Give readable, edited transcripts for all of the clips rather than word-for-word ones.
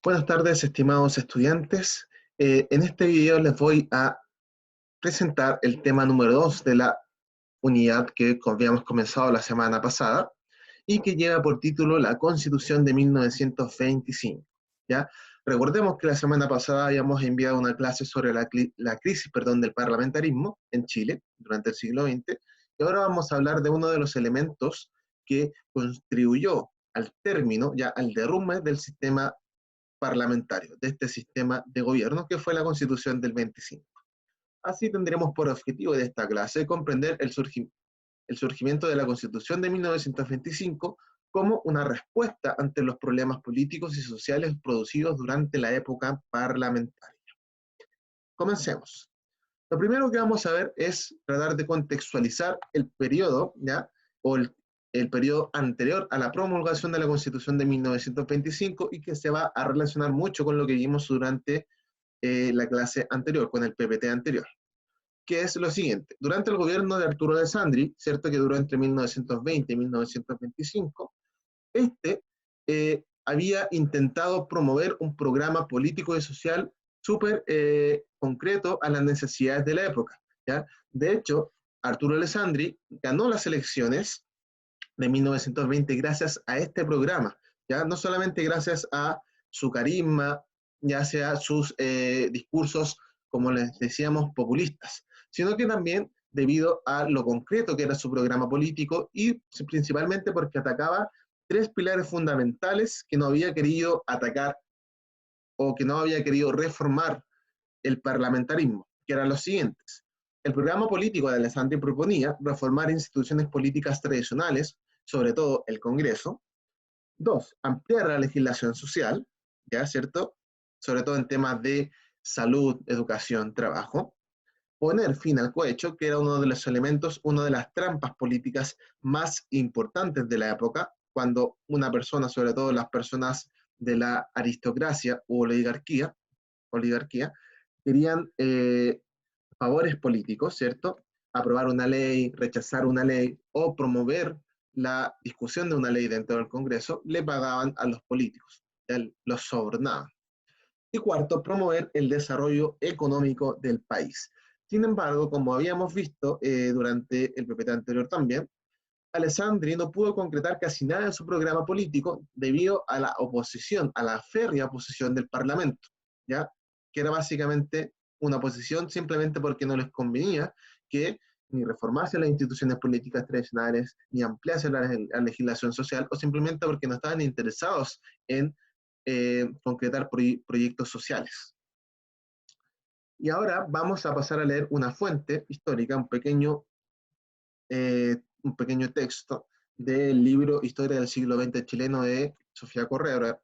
Buenas tardes, estimados estudiantes. En este video les voy a presentar el tema número 2 de la unidad que habíamos comenzado la semana pasada y que lleva por título la Constitución de 1925. ¿Ya? Recordemos que la semana pasada habíamos enviado una clase sobre la crisis del parlamentarismo en Chile durante el siglo XX, y ahora vamos a hablar de uno de los elementos que contribuyó al término, ya al derrumbe del sistema parlamentario, de este sistema de gobierno que fue la Constitución del 25. Así tendremos por objetivo de esta clase comprender el surgimiento de la Constitución de 1925 como una respuesta ante los problemas políticos y sociales producidos durante la época parlamentaria. Comencemos. Lo primero que vamos a ver es tratar de contextualizar el periodo, ¿ya? O el periodo anterior a la promulgación de la Constitución de 1925 y que se va a relacionar mucho con lo que vimos durante la clase anterior, con el PPT anterior, que es lo siguiente. Durante el gobierno de Arturo Alessandri, ¿cierto?, que duró entre 1920 y 1925, había intentado promover un programa político y social súper concreto a las necesidades de la época, ¿ya? De hecho, Arturo Alessandri ganó las elecciones de 1920 gracias a este programa, ¿ya? No solamente gracias a su carisma, ya sea sus discursos, como les decíamos, populistas, sino que también debido a lo concreto que era su programa político y principalmente porque atacaba tres pilares fundamentales que no había querido atacar o que no había querido reformar el parlamentarismo, que eran los siguientes. El programa político de Alessandri proponía reformar instituciones políticas tradicionales, sobre todo el Congreso. Dos, ampliar la legislación social, ¿ya? ¿Cierto? Sobre todo en temas de salud, educación, trabajo. Poner fin al cohecho, que era uno de los elementos, una de las trampas políticas más importantes de la época, cuando una persona, sobre todo las personas de la aristocracia u oligarquía querían favores políticos, ¿cierto? Aprobar una ley, rechazar una ley o promover la discusión de una ley dentro del Congreso, le pagaban a los políticos, los sobornaban. Y cuarto, promover el desarrollo económico del país. Sin embargo, como habíamos visto durante el PPT anterior también, Alessandri no pudo concretar casi nada de su programa político debido a la oposición, a la férrea oposición del Parlamento, ¿ya? Que era básicamente una oposición simplemente porque no les convenía que ni reformase las instituciones políticas tradicionales, ni ampliase la legislación social, o simplemente porque no estaban interesados en concretar proyectos sociales. Y ahora vamos a pasar a leer una fuente histórica, un pequeño texto del libro Historia del siglo XX chileno de Sofía Correa,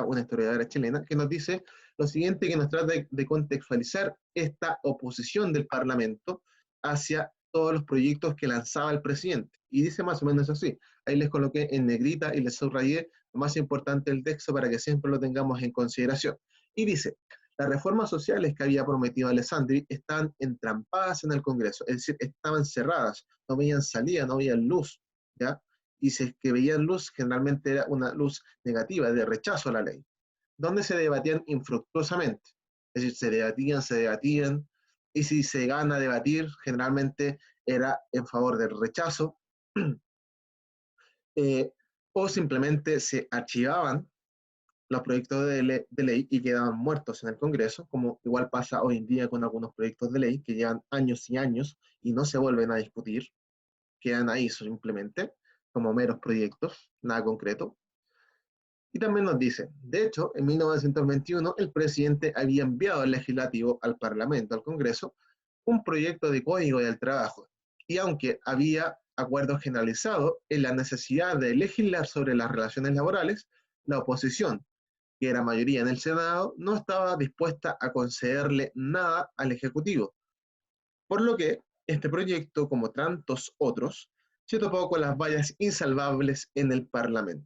una historiadora chilena, que nos dice lo siguiente, que nos trata de contextualizar esta oposición del Parlamento hacia todos los proyectos que lanzaba el presidente. Y dice más o menos así. Ahí les coloqué en negrita y les subrayé lo más importante del texto para que siempre lo tengamos en consideración. Y dice: las reformas sociales que había prometido Alessandri están entrampadas en el Congreso, es decir, estaban cerradas, no veían salida, no veían luz, ¿ya? Y si es que veían luz, generalmente era una luz negativa, de rechazo a la ley, donde se debatían infructuosamente. Es decir, se debatían, y si se gana debatir, generalmente era en favor del rechazo, eh, o simplemente se archivaban los proyectos de ley y quedaban muertos en el Congreso, como igual pasa hoy en día con algunos proyectos de ley que llevan años y años y no se vuelven a discutir, quedan ahí simplemente como meros proyectos, nada concreto. Y también nos dice, de hecho, en 1921 el presidente había enviado al legislativo, al Parlamento, al Congreso, un proyecto de código del trabajo. Y aunque había acuerdo generalizado en la necesidad de legislar sobre las relaciones laborales, la oposición, que era mayoría en el Senado, no estaba dispuesta a concederle nada al Ejecutivo, por lo que este proyecto, como tantos otros, se topó con las vallas insalvables en el Parlamento.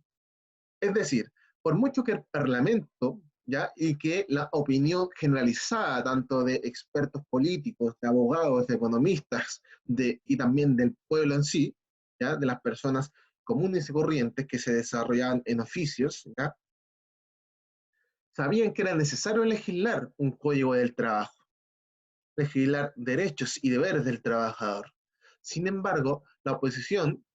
Es decir, por mucho que el Parlamento, ¿ya? Y que la opinión generalizada, tanto de expertos políticos, de abogados, de economistas, y también del pueblo en sí, ¿ya? De las personas comunes y corrientes que se desarrollaban en oficios, ¿ya? sabían que era necesario legislar un código del trabajo, legislar derechos y deberes del trabajador. Sin embargo, la oposición,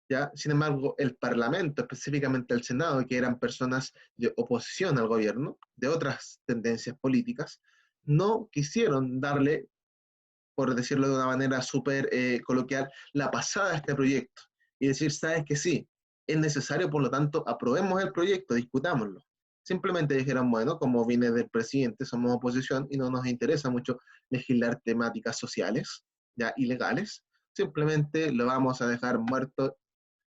¿ya? Sin embargo, el Parlamento, específicamente el Senado, que eran personas de oposición al gobierno, de otras tendencias políticas, no quisieron darle, por decirlo de una manera súper coloquial, la pasada a este proyecto. Y decir, sabes que sí, es necesario, por lo tanto, aprobemos el proyecto, discutámoslo. Simplemente dijeron, bueno, como viene del presidente, somos oposición y no nos interesa mucho legislar temáticas sociales, ya ilegales, simplemente lo vamos a dejar muerto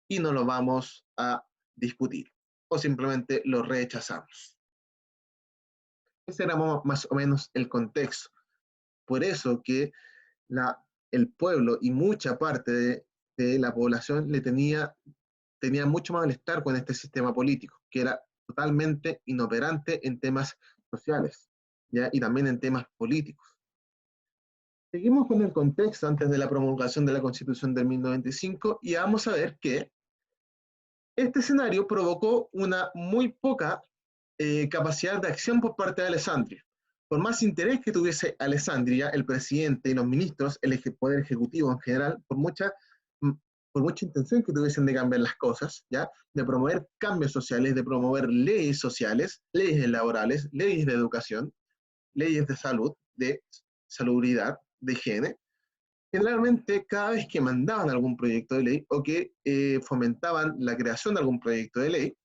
y no lo vamos a discutir. O simplemente lo rechazamos. Ese era más o menos el contexto. Por eso que el pueblo y mucha parte de la población tenía mucho malestar con este sistema político, que era totalmente inoperante en temas sociales, ¿ya? Y también en temas políticos. Seguimos con el contexto antes de la promulgación de la Constitución del 1995 y vamos a ver que este escenario provocó una muy poca capacidad de acción por parte de Alessandri. Por más interés que tuviese Alessandria, el presidente y los ministros, el poder ejecutivo en general, por mucha intención que tuviesen de cambiar las cosas, ¿ya? De promover cambios sociales, de promover leyes sociales, leyes laborales, leyes de educación, leyes de salud, de salubridad, de higiene, generalmente cada vez que mandaban algún proyecto de ley o que fomentaban la creación de algún proyecto de ley,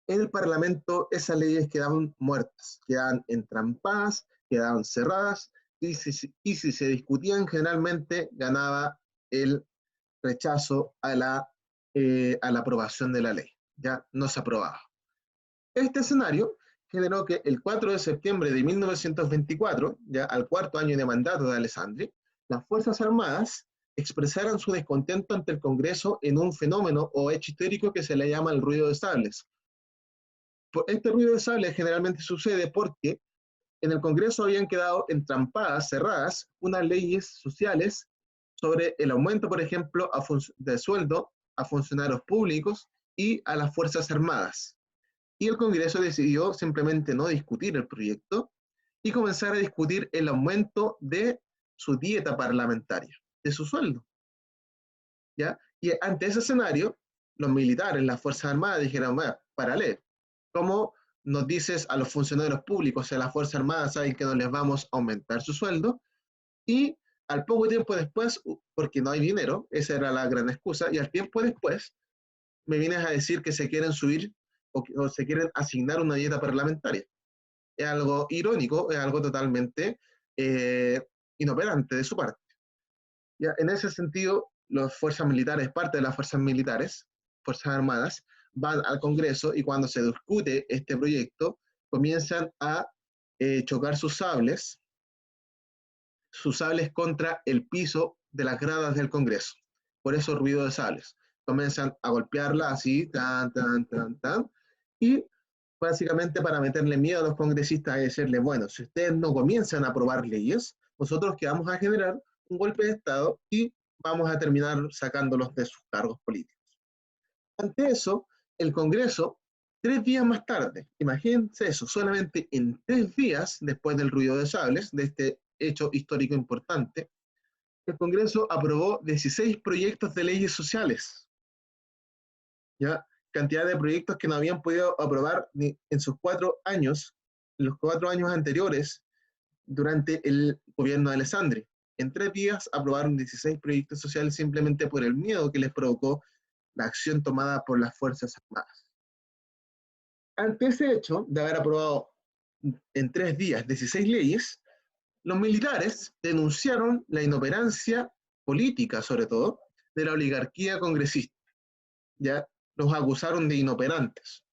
en el Parlamento esas leyes quedaban muertas, quedaban entrampadas, quedaban cerradas, y si se discutían, generalmente ganaba el rechazo a la aprobación de la ley, ya no se aprobaba. Este escenario generó que el 4 de septiembre de 1924, ya al cuarto año de mandato de Alessandri, las Fuerzas Armadas expresaran su descontento ante el Congreso en un fenómeno o hecho histórico que se le llama el ruido de sables. Este ruido de sables generalmente sucede porque en el Congreso habían quedado entrampadas, cerradas, unas leyes sociales sobre el aumento, por ejemplo, de sueldo a funcionarios públicos y a las Fuerzas Armadas. Y el Congreso decidió simplemente no discutir el proyecto y comenzar a discutir el aumento de su dieta parlamentaria, de su sueldo. ¿Ya? Y ante ese escenario, los militares, las Fuerzas Armadas dijeron, bueno, párale, ¿cómo nos dices a los funcionarios públicos y a las Fuerzas Armadas saben que no les vamos a aumentar su sueldo? Y al poco tiempo después, porque no hay dinero, esa era la gran excusa, y al tiempo después me vienes a decir que se quieren subir o se quieren asignar una dieta parlamentaria. Es algo irónico, es algo totalmente inoperante de su parte. Ya, en ese sentido, las fuerzas militares, parte de las fuerzas militares, fuerzas armadas, van al Congreso y cuando se discute este proyecto, comienzan a chocar sus sables contra el piso de las gradas del Congreso. Por eso ruido de sables. Comienzan a golpearla así, tan, tan, tan, tan, y básicamente para meterle miedo a los congresistas y decirle, bueno, si ustedes no comienzan a aprobar leyes, nosotros que vamos a generar un golpe de Estado y vamos a terminar sacándolos de sus cargos políticos. Ante eso, el Congreso, 3 días más tarde, imagínense eso, solamente en 3 días después del ruido de sables, de este hecho histórico importante, el Congreso aprobó 16 proyectos de leyes sociales, ¿ya? Cantidad de proyectos que no habían podido aprobar ni en sus 4 años, en los 4 años anteriores, durante el gobierno de Alessandri. En 3 días aprobaron 16 proyectos sociales simplemente por el miedo que les provocó la acción tomada por las Fuerzas Armadas. Ante ese hecho de haber aprobado en 3 días 16 leyes, los militares denunciaron la inoperancia política, sobre todo, de la oligarquía congresista. ¿Ya? Los acusaron de inoperantes,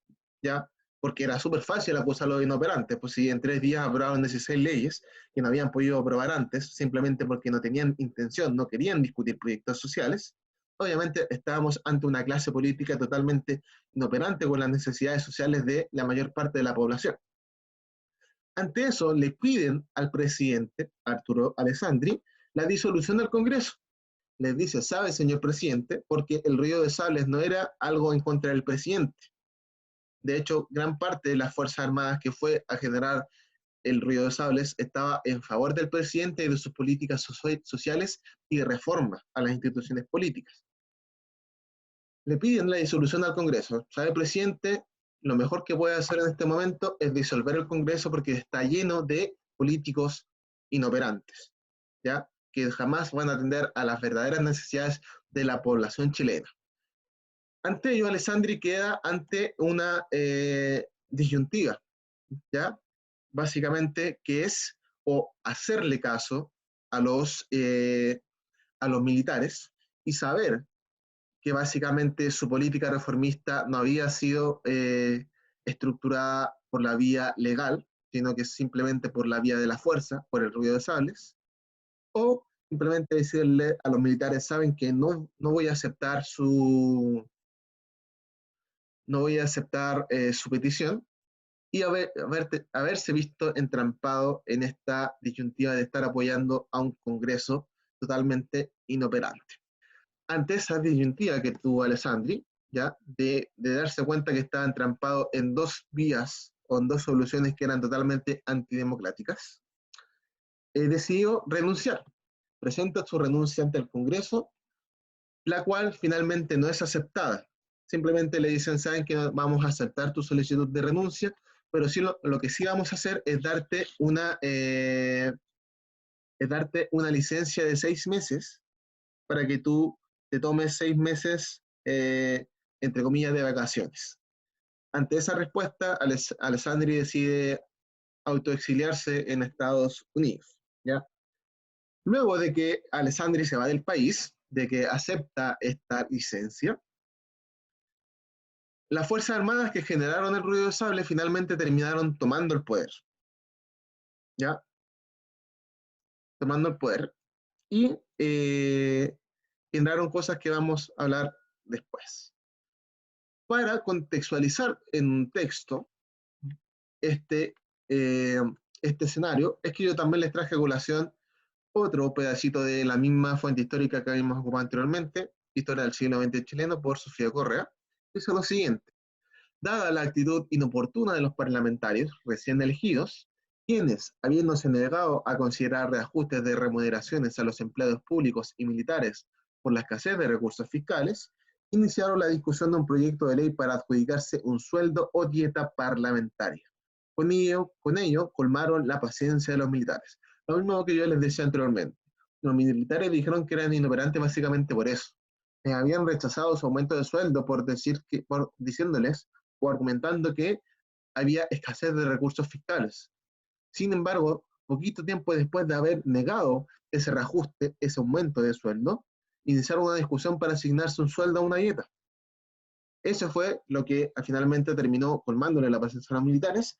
¿ya? Porque era súper fácil acusarlos de inoperantes, pues si en 3 días aprobaron 16 leyes que no habían podido aprobar antes, simplemente porque no tenían intención, no querían discutir proyectos sociales, obviamente estábamos ante una clase política totalmente inoperante con las necesidades sociales de la mayor parte de la población. Ante eso, le piden al presidente, Arturo Alessandri, la disolución del Congreso. Les dice, sabe, señor presidente, porque el ruido de sables no era algo en contra del presidente, De hecho, gran parte de las Fuerzas Armadas que fue a generar el ruido de sables estaba en favor del presidente y de sus políticas sociales y de reforma a las instituciones políticas. Le piden la disolución al Congreso. ¿Sabe, presidente? Lo mejor que puede hacer en este momento es disolver el Congreso porque está lleno de políticos inoperantes, ¿ya? Que jamás van a atender a las verdaderas necesidades de la población chilena. Ante ello, Alessandri queda ante una disyuntiva, ¿ya? Básicamente, que es o hacerle caso a los militares y saber que básicamente su política reformista no había sido estructurada por la vía legal, sino que simplemente por la vía de la fuerza, por el ruido de sables, o simplemente decirle a los militares, saben que no voy a aceptar su petición, y haberse visto entrampado en esta disyuntiva de estar apoyando a un Congreso totalmente inoperante. Ante esa disyuntiva que tuvo Alessandri, ¿ya? De darse cuenta que estaba entrampado en dos vías o en dos soluciones que eran totalmente antidemocráticas, decidió renunciar. Presenta su renuncia ante el Congreso, la cual finalmente no es aceptada. Simplemente le dicen, saben que no vamos a aceptar tu solicitud de renuncia, pero sí lo que sí vamos a hacer es darte una licencia de 6 meses para que tú te tomes 6 meses, entre comillas, de vacaciones. Ante esa respuesta, Alessandri decide autoexiliarse en Estados Unidos, ¿ya? Luego de que Alessandri se va del país, de que acepta esta licencia, las Fuerzas Armadas que generaron el ruido de sable finalmente terminaron tomando el poder, ¿ya? Tomando el poder y generaron cosas que vamos a hablar después. Para contextualizar en un texto este, eh, este escenario, es que yo también les traje a colación otro pedacito de la misma fuente histórica que habíamos ocupado anteriormente, Historia del siglo XX chileno, por Sofía Correa. Dice lo siguiente: dada la actitud inoportuna de los parlamentarios recién elegidos, quienes, habiéndose negado a considerar reajustes de remuneraciones a los empleados públicos y militares por la escasez de recursos fiscales, iniciaron la discusión de un proyecto de ley para adjudicarse un sueldo o dieta parlamentaria. Con ello colmaron la paciencia de los militares. Lo mismo que yo les decía anteriormente. Los militares dijeron que eran inoperantes básicamente por eso. Habían rechazado su aumento de sueldo por diciéndoles o argumentando que había escasez de recursos fiscales. Sin embargo, poquito tiempo después de haber negado ese reajuste, ese aumento de sueldo, iniciaron una discusión para asignarse un sueldo a una dieta. Eso fue lo que finalmente terminó colmándole la paciencia a los militares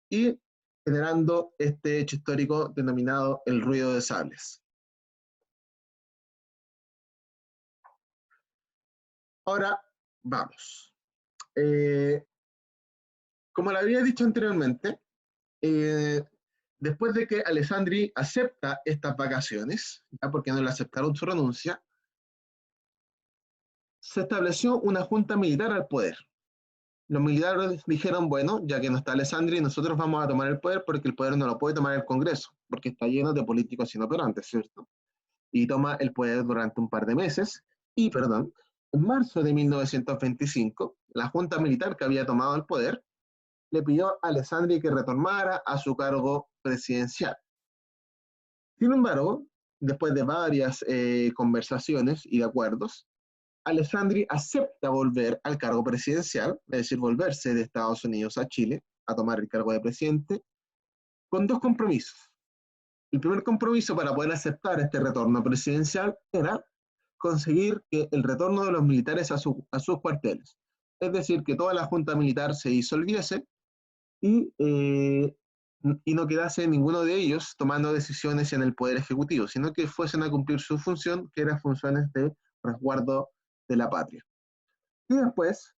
y generando este hecho histórico denominado el ruido de sables. Ahora, vamos. Como lo había dicho anteriormente, después de que Alessandri acepta estas vacaciones, ¿ya? Porque no le aceptaron su renuncia, se estableció una junta militar al poder. Los militares dijeron, bueno, ya que no está Alessandri, nosotros vamos a tomar el poder porque el poder no lo puede tomar el Congreso, porque está lleno de políticos inoperantes, ¿cierto? Y toma el poder durante un par de meses, y, perdón, en marzo de 1925, la junta militar que había tomado el poder le pidió a Alessandri que retornara a su cargo presidencial. Sin embargo, después de varias conversaciones y de acuerdos, Alessandri acepta volver al cargo presidencial, es decir, volverse de Estados Unidos a Chile a tomar el cargo de presidente, con dos compromisos. El primer compromiso para poder aceptar este retorno presidencial era conseguir que el retorno de los militares a sus cuarteles, es decir, que toda la junta militar se disolviese y no quedase ninguno de ellos tomando decisiones en el Poder Ejecutivo, sino que fuesen a cumplir su función, que eran funciones de resguardo de la patria. Y después,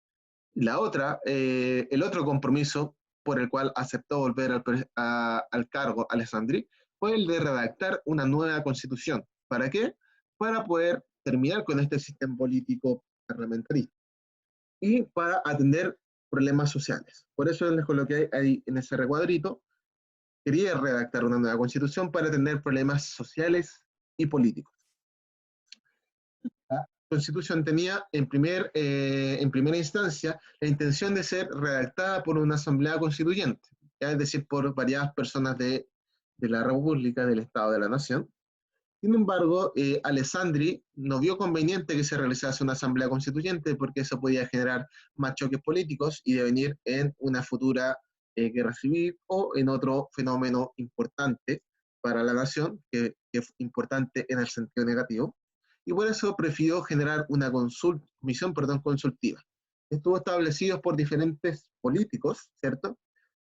el otro compromiso por el cual aceptó volver al cargo Alessandri fue el de redactar una nueva constitución. ¿Para qué? Para poder terminar con este sistema político parlamentarista y para atender problemas sociales. Por eso les coloqué ahí en ese recuadrito, quería redactar una nueva constitución para tener problemas sociales y políticos. La constitución tenía en primera instancia la intención de ser redactada por una asamblea constituyente, ¿ya? Es decir, por variadas personas de la República, del Estado de la Nación. Sin embargo, Alessandri no vio conveniente que se realizase una asamblea constituyente porque eso podía generar más choques políticos y devenir en una futura guerra civil o en otro fenómeno importante para la nación, que es importante en el sentido negativo. Y por eso prefirió generar una comisión consultiva. Estuvo establecido por diferentes políticos, ¿cierto?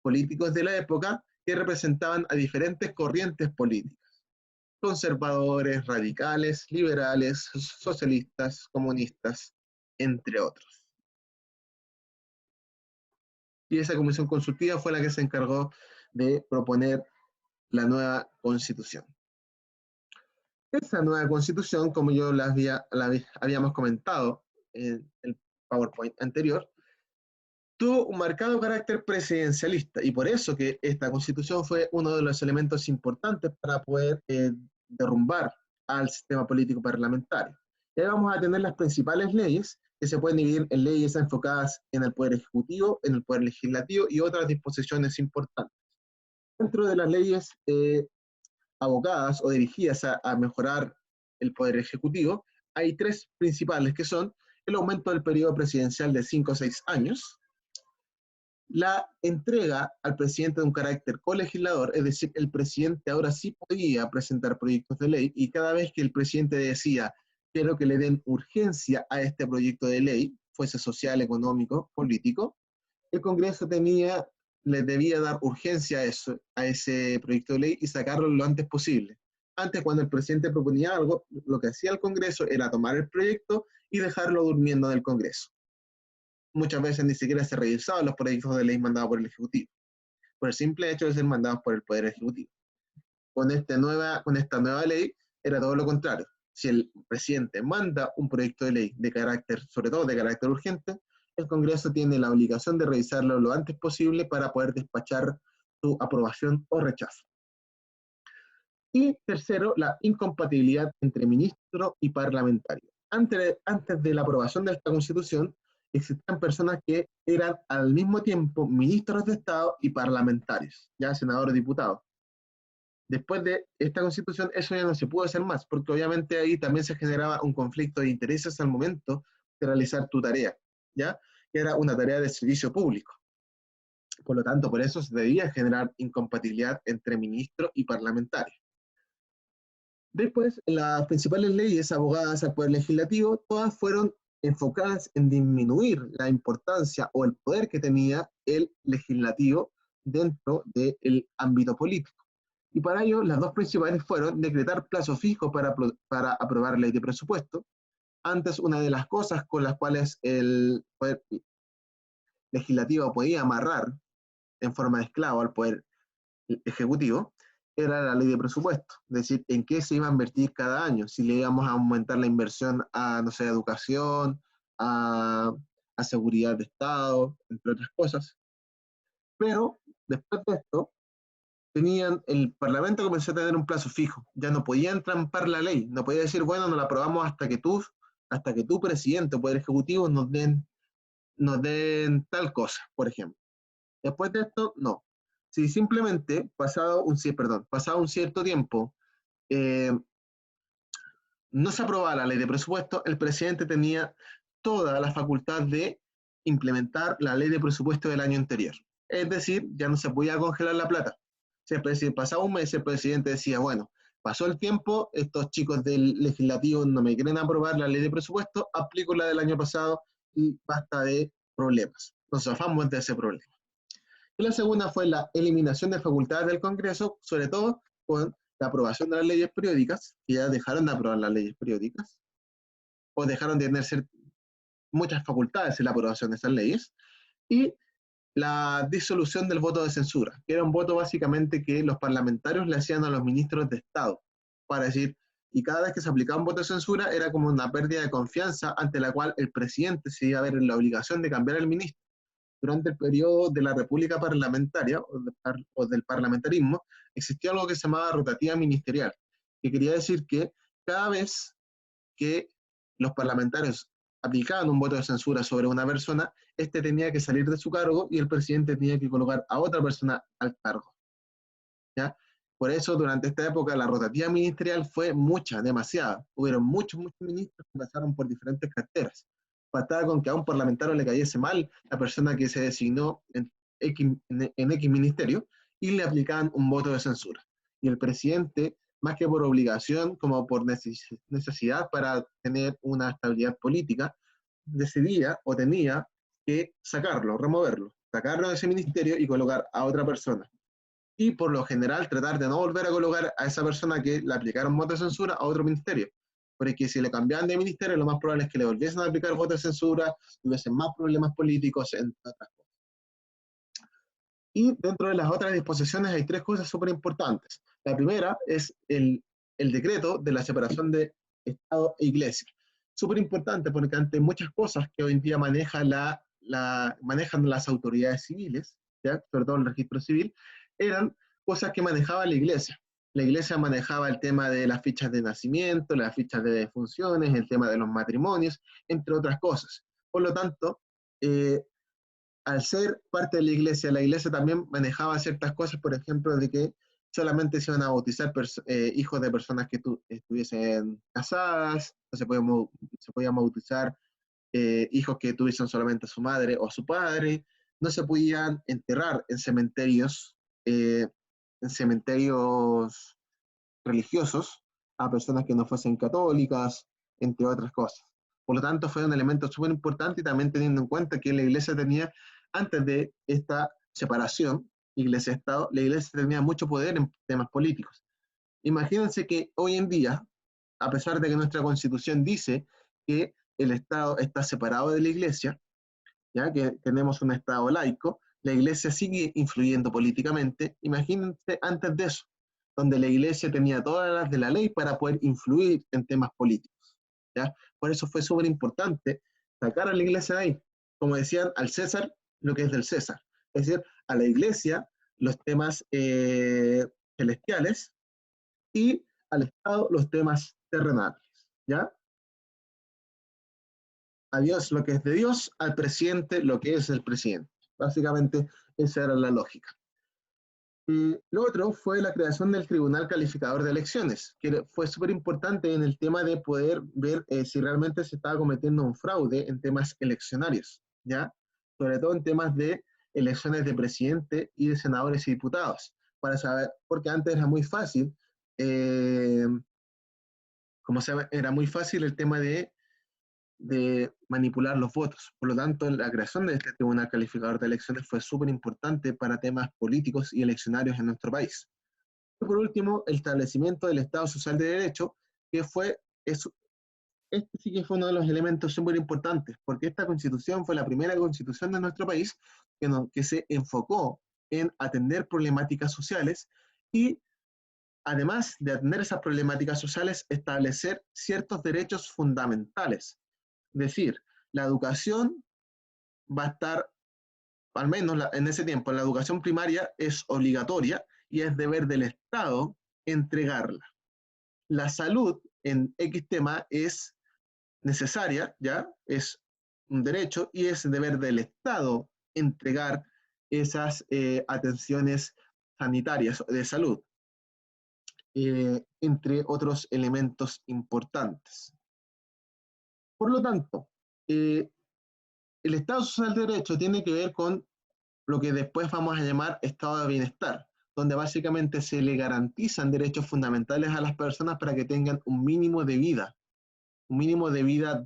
Políticos de la época que representaban a diferentes corrientes políticas: conservadores, radicales, liberales, socialistas, comunistas, entre otros. Y esa comisión consultiva fue la que se encargó de proponer la nueva constitución. Esa nueva constitución, como yo habíamos comentado en el PowerPoint anterior, tuvo un marcado carácter presidencialista, y por eso que esta constitución fue uno de los elementos importantes para poder derrumbar al sistema político parlamentario. Y ahí vamos a tener las principales leyes, que se pueden dividir en leyes enfocadas en el poder ejecutivo, en el poder legislativo y otras disposiciones importantes. Dentro de las leyes abocadas o dirigidas a mejorar el poder ejecutivo, hay tres principales, que son el aumento del periodo presidencial de 5 a 6 años, la entrega al presidente de un carácter colegislador, es decir, el presidente ahora sí podía presentar proyectos de ley, y cada vez que el presidente decía, quiero que le den urgencia a este proyecto de ley, fuese social, económico, político, el Congreso le debía dar urgencia a ese proyecto de ley y sacarlo lo antes posible. Antes, cuando el presidente proponía algo, lo que hacía el Congreso era tomar el proyecto y dejarlo durmiendo en el Congreso. Muchas veces ni siquiera se revisaban los proyectos de ley mandados por el Ejecutivo, por el simple hecho de ser mandados por el Poder Ejecutivo. Con esta nueva ley era todo lo contrario. Si el presidente manda un proyecto de ley de carácter, sobre todo de carácter urgente, el Congreso tiene la obligación de revisarlo lo antes posible para poder despachar su aprobación o rechazo. Y tercero, la incompatibilidad entre ministro y parlamentario. Antes de la aprobación de esta Constitución, existían personas que eran al mismo tiempo ministros de Estado y parlamentarios, ya senadores, diputados. Después de esta Constitución, eso ya no se pudo hacer más, porque obviamente ahí también se generaba un conflicto de intereses al momento de realizar tu tarea, ¿ya? Que era una tarea de servicio público. Por lo tanto, por eso se debía generar incompatibilidad entre ministro y parlamentario. Después, las principales leyes abogadas al Poder Legislativo, todas fueron enfocadas en disminuir la importancia o el poder que tenía el legislativo dentro del ámbito político. Y para ello, las dos principales fueron decretar plazo fijo para aprobar ley de presupuesto. Antes, una de las cosas con las cuales el poder legislativo podía amarrar en forma de esclavo al poder ejecutivo era la ley de presupuesto, es decir, en qué se iba a invertir cada año, si le íbamos a aumentar la inversión a, no sé, educación, a seguridad de Estado, entre otras cosas. Pero después de esto, el Parlamento comenzó a tener un plazo fijo, ya no podía entrampar la ley, no podía decir, bueno, no la aprobamos hasta que tú, presidente o poder ejecutivo, nos den tal cosa, por ejemplo. Después de esto, no. Si simplemente pasado un cierto tiempo no se aprobaba la ley de presupuesto, el presidente tenía toda la facultad de implementar la ley de presupuesto del año anterior. Es decir, ya no se podía congelar la plata. Si pasaba un mes, el presidente decía, bueno, pasó el tiempo, estos chicos del legislativo no me quieren aprobar la ley de presupuesto, aplico la del año pasado y basta de problemas. Nos zafamos de ese problema. Y la segunda fue la eliminación de facultades del Congreso, sobre todo con la aprobación de las leyes periódicas, que ya dejaron de aprobar las leyes periódicas, o dejaron de tener muchas facultades en la aprobación de esas leyes, y la disolución del voto de censura, que era un voto básicamente que los parlamentarios le hacían a los ministros de Estado, para decir, y cada vez que se aplicaba un voto de censura era como una pérdida de confianza ante la cual el presidente se iba a ver en la obligación de cambiar al ministro. durante el periodo de la República Parlamentaria o del parlamentarismo, existía algo que se llamaba rotativa ministerial, que quería decir que cada vez que los parlamentarios aplicaban un voto de censura sobre una persona, este tenía que salir de su cargo y el presidente tenía que colocar a otra persona al cargo, ¿ya? Por eso, durante esta época, la rotativa ministerial fue mucha, demasiada. Hubieron muchos ministros que pasaron por diferentes carteras. Bastaba con que a un parlamentario le cayese mal la persona que se designó en X ministerio y le aplicaban un voto de censura. Y el presidente, más que por obligación, como por necesidad para tener una estabilidad política, decidía o tenía que sacarlo, removerlo, sacarlo de ese ministerio y colocar a otra persona. Y por lo general tratar de no volver a colocar a esa persona que le aplicaron voto de censura a otro ministerio. Porque si le cambiaban de ministerio, lo más probable es que le volviesen a aplicar voto de censura, tuviesen más problemas políticos, entre otras cosas. Y dentro de las otras disposiciones hay tres cosas súper importantes. La primera es el decreto de la separación de Estado e Iglesia. Súper importante porque ante muchas cosas que hoy en día manejan las autoridades civiles, ¿ya? Sobre todo el registro civil, eran cosas que manejaba la Iglesia. La Iglesia manejaba el tema de las fichas de nacimiento, las fichas de defunciones, el tema de los matrimonios, entre otras cosas. Por lo tanto, al ser parte de la Iglesia también manejaba ciertas cosas, por ejemplo, de que solamente se iban a bautizar hijos de personas que estuviesen casadas, no se podían bautizar hijos que tuviesen solamente a su madre o a su padre, no se podían enterrar eh, en cementerios religiosos a personas que no fuesen católicas, entre otras cosas. Por lo tanto, fue un elemento súper importante y también teniendo en cuenta que la Iglesia tenía, antes de esta separación, Iglesia-Estado, la Iglesia tenía mucho poder en temas políticos. Imagínense que hoy en día, a pesar de que nuestra Constitución dice que el Estado está separado de la Iglesia, ya que tenemos un Estado laico, la Iglesia sigue influyendo políticamente. Imagínense antes de eso, donde la Iglesia tenía todas las de la ley para poder influir en temas políticos, ¿ya? Por eso fue súper importante sacar a la Iglesia de ahí. Como decían, al César lo que es del César. Es decir, a la Iglesia los temas celestiales y al Estado los temas terrenales, ¿ya? A Dios lo que es de Dios, al presidente lo que es el presidente. Básicamente esa era la lógica. Lo otro fue la creación del Tribunal Calificador de Elecciones, que fue súper importante en el tema de poder ver si realmente se estaba cometiendo un fraude en temas eleccionarios, ¿ya? Sobre todo en temas de elecciones de presidente y de senadores y diputados, para saber, porque antes era muy fácil, como se llama, era muy fácil el tema de manipular los votos. Por lo tanto, la creación de este Tribunal Calificador de Elecciones fue súper importante para temas políticos y eleccionarios en nuestro país. Y por último, el establecimiento del Estado Social de Derecho, que este sí que fue uno de los elementos súper importantes, porque esta constitución fue la primera constitución de nuestro país que se enfocó en atender problemáticas sociales y, además de atender esas problemáticas sociales, establecer ciertos derechos fundamentales. Es decir, la educación va a estar, al menos en ese tiempo, la educación primaria es obligatoria y es deber del Estado entregarla. La salud en X tema es necesaria, ¿ya? Es un derecho y es deber del Estado entregar esas atenciones sanitarias de salud, entre otros elementos importantes. Por lo tanto, el Estado Social de Derecho tiene que ver con lo que después vamos a llamar estado de bienestar, donde básicamente se le garantizan derechos fundamentales a las personas para que tengan un mínimo de vida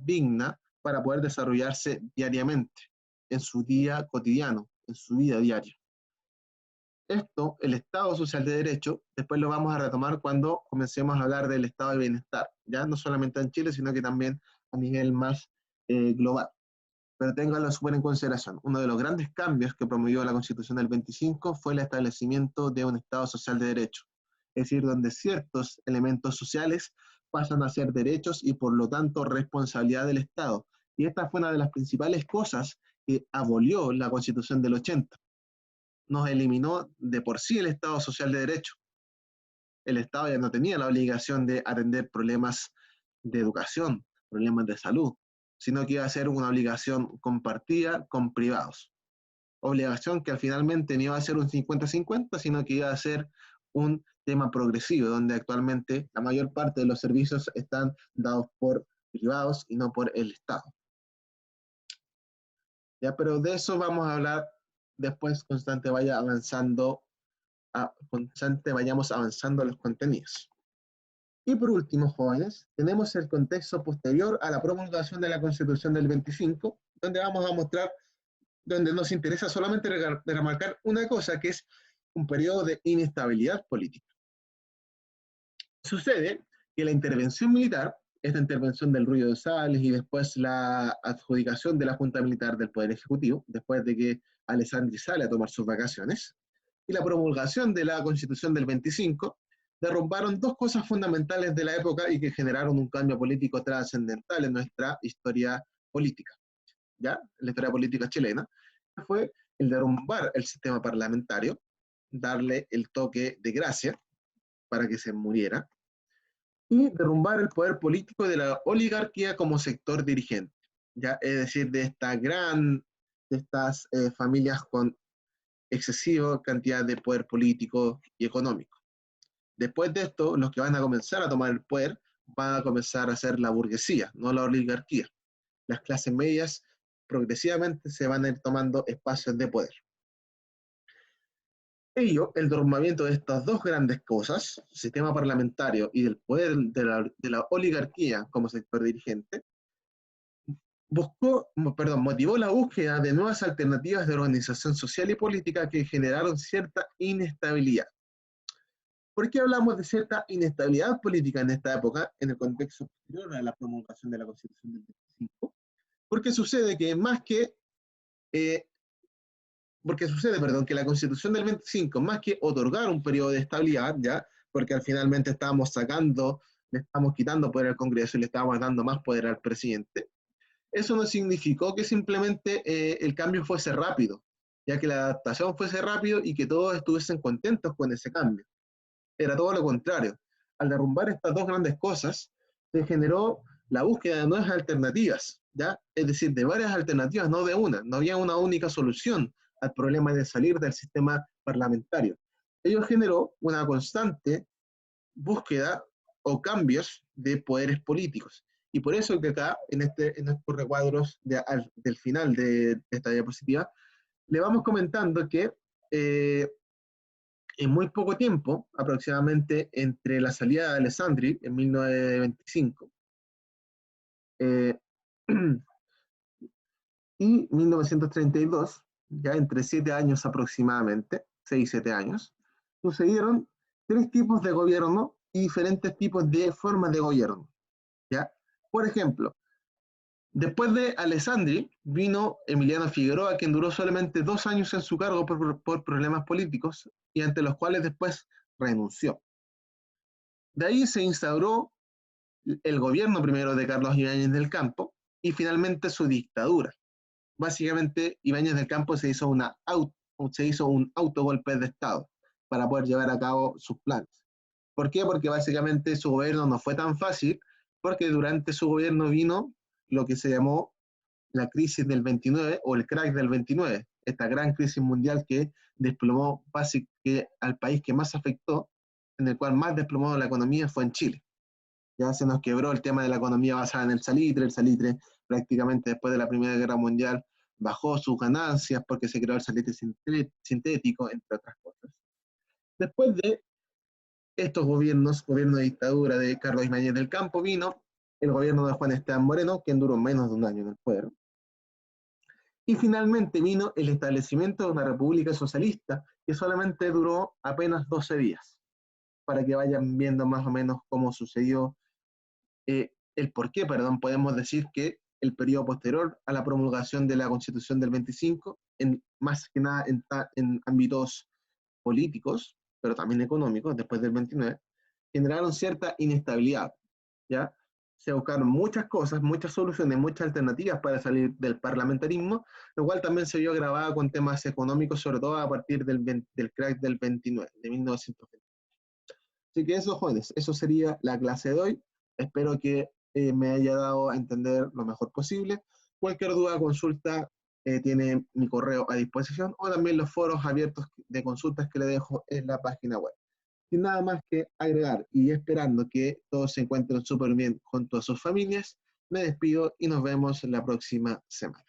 digna para poder desarrollarse diariamente, en su día cotidiano, en su vida diaria. Esto, el Estado Social de Derecho, después lo vamos a retomar cuando comencemos a hablar del estado de bienestar, ya no solamente en Chile, sino que también a nivel más global. Pero ténganlo súper en consideración. Uno de los grandes cambios que promovió la Constitución del 25 fue el establecimiento de un Estado Social de Derecho, es decir, donde ciertos elementos sociales pasan a ser derechos y por lo tanto responsabilidad del Estado. Y esta fue una de las principales cosas que abolió la Constitución del 80. Nos eliminó de por sí el Estado Social de Derecho. El Estado ya no tenía la obligación de atender problemas de educación, problemas de salud, sino que iba a ser una obligación compartida con privados. Obligación que al finalmente no iba a ser un 50-50, sino que iba a ser un tema progresivo, donde actualmente la mayor parte de los servicios están dados por privados y no por el Estado. Ya, pero de eso vamos a hablar después, constante vayamos avanzando los contenidos. Y por último, jóvenes, tenemos el contexto posterior a la promulgación de la Constitución del 25, donde vamos a mostrar, donde nos interesa solamente remarcar una cosa, que es un periodo de inestabilidad política. Sucede que la intervención militar, esta intervención del Ruido de Sales y después la adjudicación de la Junta Militar del Poder Ejecutivo, después de que Alessandri sale a tomar sus vacaciones, y la promulgación de la Constitución del 25, derrumbaron dos cosas fundamentales de la época y que generaron un cambio político trascendental en nuestra historia política, ¿ya? En la historia política chilena, fue el derrumbar el sistema parlamentario, darle el toque de gracia para que se muriera, y derrumbar el poder político de la oligarquía como sector dirigente, ¿ya? Es decir, de estas familias con excesiva cantidad de poder político y económico. Después de esto, los que van a comenzar a tomar el poder van a comenzar a ser la burguesía, no la oligarquía. Las clases medias progresivamente se van a ir tomando espacios de poder. Ello, el derrumbamiento de estas dos grandes cosas, sistema parlamentario y del poder de la oligarquía como sector dirigente, motivó la búsqueda de nuevas alternativas de organización social y política que generaron cierta inestabilidad. ¿Por qué hablamos de cierta inestabilidad política en esta época, en el contexto posterior a la promulgación de la Constitución del 25? Porque sucede que que la Constitución del 25, más que otorgar un periodo de estabilidad, ¿ya? Porque al finalmente le estamos quitando poder al Congreso y le estábamos dando más poder al presidente, eso no significó que simplemente el cambio fuese rápido, ya que la adaptación fuese rápido y que todos estuviesen contentos con ese cambio. Era todo lo contrario. Al derrumbar estas dos grandes cosas, se generó la búsqueda de nuevas alternativas, ¿ya? Es decir, de varias alternativas, no de una. No había una única solución al problema de salir del sistema parlamentario. Ello generó una constante búsqueda o cambios de poderes políticos. Y por eso que acá, en estos recuadros del final de esta diapositiva, le vamos comentando que en muy poco tiempo, aproximadamente entre la salida de Alessandri en 1925 y 1932, ya entre 7 años aproximadamente, 6-7 años, sucedieron 3 tipos de gobierno y diferentes tipos de formas de gobierno, ¿ya? Por ejemplo, después de Alessandri vino Emiliano Figueroa, quien duró solamente 2 años en su cargo por problemas políticos y ante los cuales después renunció. De ahí se instauró el gobierno primero de Carlos Ibáñez del Campo y finalmente su dictadura. Básicamente, Ibáñez del Campo se hizo un autogolpe de Estado para poder llevar a cabo sus planes. ¿Por qué? Porque básicamente su gobierno no fue tan fácil, porque durante su gobierno vino lo que se llamó la crisis del 29 o el crack del 29, esta gran crisis mundial que desplomó básicamente al país que más afectó, en el cual más desplomó la economía fue en Chile. Ya se nos quebró el tema de la economía basada en el salitre prácticamente después de la Primera Guerra Mundial bajó sus ganancias porque se creó el salitre sintético, entre otras cosas. Después de estos gobierno de dictadura de Carlos Ibáñez del Campo, vino el gobierno de Juan Esteban Moreno, quien duró menos de un año en el poder. Y finalmente vino el establecimiento de una república socialista que solamente duró apenas 12 días, para que vayan viendo más o menos cómo sucedió el por qué, podemos decir que el periodo posterior a la promulgación de la Constitución del 25, más que nada en ámbitos políticos, pero también económicos, después del 29, generaron cierta inestabilidad, ¿ya? se buscaron muchas cosas, muchas soluciones, muchas alternativas para salir del parlamentarismo, lo cual también se vio agravado con temas económicos, sobre todo a partir del crack del 29, de 1920. Así que eso, jóvenes, eso sería la clase de hoy. Espero que me haya dado a entender lo mejor posible. Cualquier duda, consulta, tiene mi correo a disposición o también los foros abiertos de consultas que le dejo en la página web. Sin nada más que agregar y esperando que todos se encuentren súper bien junto a sus familias, me despido y nos vemos la próxima semana.